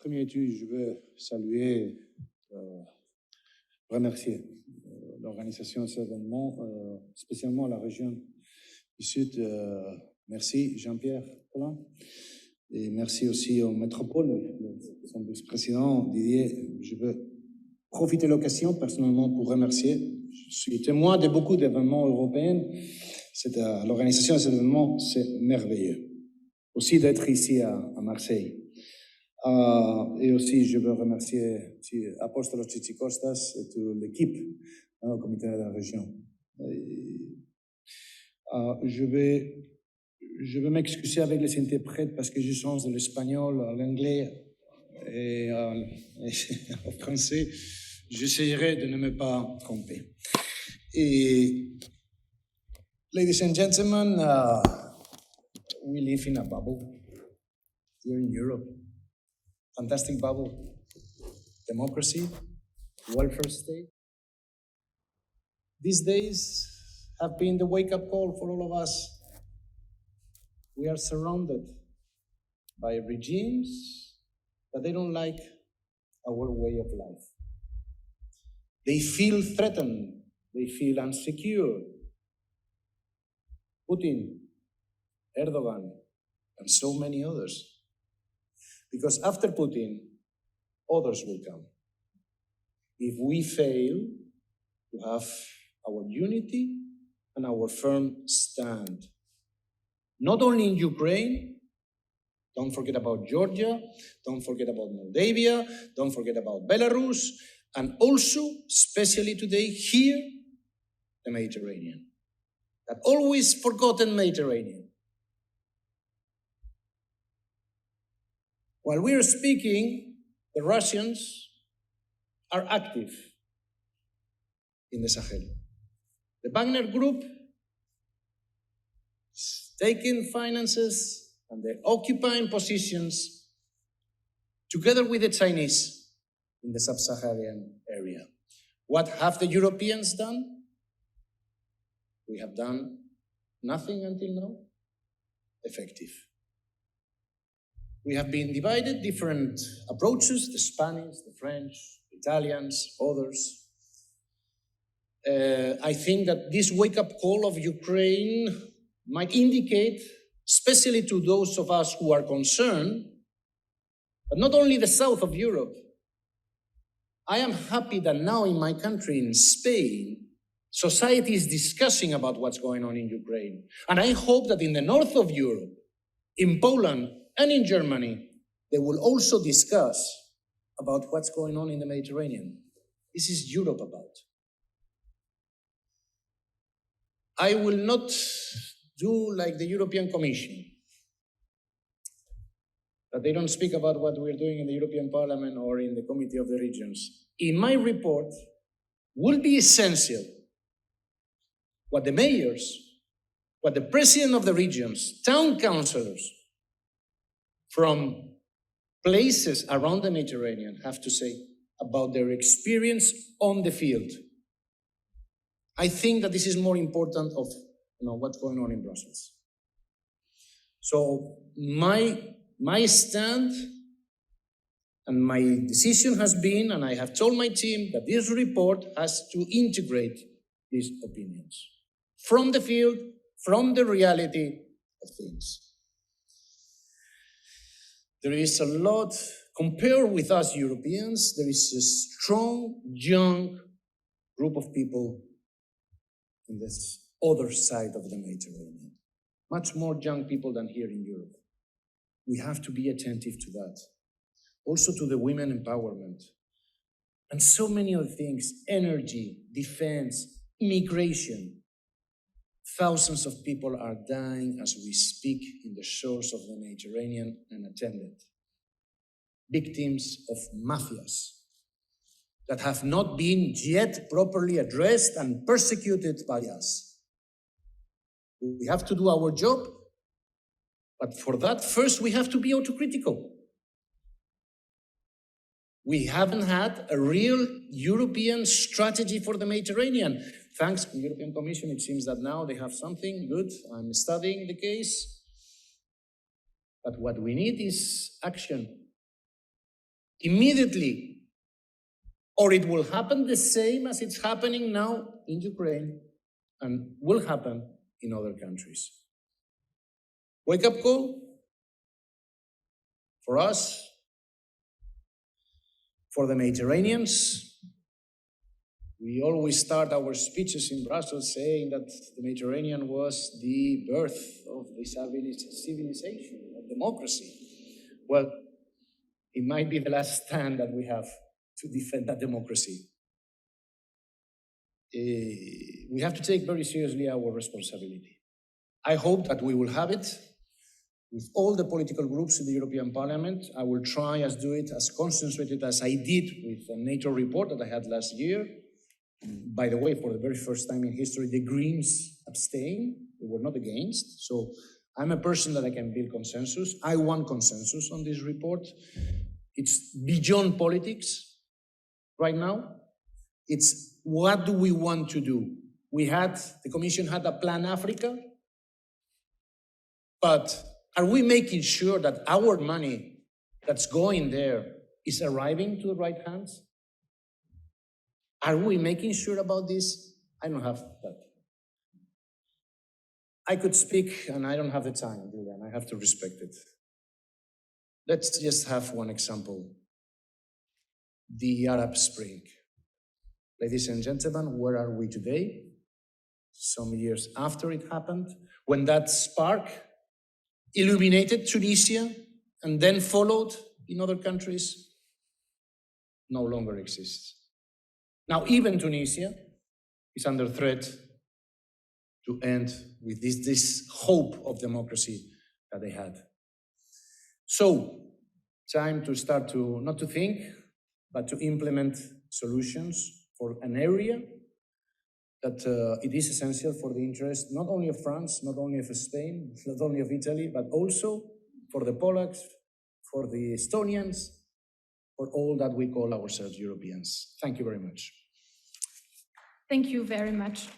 Premier lieu, je veux saluer, remercier l'organisation de cet événement, spécialement la région du Sud. Merci Jean-Pierre Paulin. Et merci aussi au métropole, son vice-président Didier. Je veux profiter de l'occasion personnellement pour remercier. Je suis témoin de beaucoup d'événements européens. L'organisation de cet événement, c'est merveilleux. Aussi d'être ici à Marseille. Et aussi, je veux remercier Apostolos Tzitzikostas et toute l'équipe au comité de la région. Je vais m'excuser avec les interprètes parce que je change de l'espagnol à l'anglais et au français. J'essaierai de ne me pas tromper. Et, ladies and gentlemen, we live in a bubble. We're in Europe. Fantastic bubble. Democracy, welfare state. These days have been the wake-up call for all of us. We are surrounded by regimes that they don't like our way of life. They feel threatened. They feel insecure. Putin, Erdogan, and so many others. Because after Putin, others will come. If we fail to have our unity and our firm stand, not only in Ukraine, don't forget about Georgia, don't forget about Moldavia, don't forget about Belarus, and also, especially today, here, the Mediterranean. That always forgotten Mediterranean. While we are speaking, the Russians are active in the Sahel. The Wagner Group is taking finances and they're occupying positions together with the Chinese in the sub-Saharan area. What have the Europeans done? We have done nothing until now effective. We have been divided, different approaches, the Spanish, the French, Italians, others. I think that this wake-up call of Ukraine might indicate, especially to those of us who are concerned, but not only the south of Europe. I am happy that now in my country, in Spain, society is discussing about what's going on in Ukraine. And I hope that in the north of Europe, in Poland, and in Germany, they will also discuss about what's going on in the Mediterranean. This is Europe about. I will not do like the European Commission, that they don't speak about what we're doing in the European Parliament or in the Committee of the Regions. In my report, will be essential what the mayors, what the president of the regions, town councillors, from places around the Mediterranean have to say about their experience on the field. I think that this is more important of what's going on in Brussels. So my stand and my decision has been, and I have told my team, that this report has to integrate these opinions from the field, from the reality of things. There is a lot, compared with us Europeans, there is a strong, young group of people in this other side of the Mediterranean. Much more young people than here in Europe. We have to be attentive to that. Also to the women empowerment. And so many other things, energy, defense, immigration. Thousands of people are dying as we speak in the shores of the Mediterranean unattended. Victims of mafias that have not been yet properly addressed and persecuted by us. We have to do our job, but for that, first we have to be autocritical. We haven't had a real European strategy for the Mediterranean. Thanks to the European Commission, it seems that now they have something good. I'm studying the case. But what we need is action. immediately, or it will happen the same as it's happening now in Ukraine and will happen in other countries. Wake-up call for us, for the Mediterraneans. We always start our speeches in Brussels saying that the Mediterranean was the birth of the civilization, of democracy. Well, it might be the last stand that we have to defend that democracy. We have to take very seriously our responsibility. I hope that we will have it with all the political groups in the European Parliament. I will try to do it as concentrated as I did with the NATO report that I had last year. By the way, for the very first time in history, the Greens abstained. They were not against. So I'm a person that I can build consensus. I want consensus on this report. It's beyond politics right now. It's what do we want to do? The Commission had a Plan Africa, but are we making sure that our money that's going there is arriving to the right hands? Are we making sure about this? I don't have that. I could speak, and I don't have the time, Julian. I have to respect it. Let's just have one example. The Arab Spring. Ladies and gentlemen, where are we today? Some years after it happened, when that spark illuminated Tunisia and then followed in other countries, no longer exists. Now, even Tunisia is under threat to end with this hope of democracy that they had. So, time to start to, not to think, but to implement solutions for an area that it is essential for the interest not only of France, not only of Spain, not only of Italy, but also for the Polacks, for the Estonians, for all that we call ourselves Europeans. Thank you very much. Thank you very much.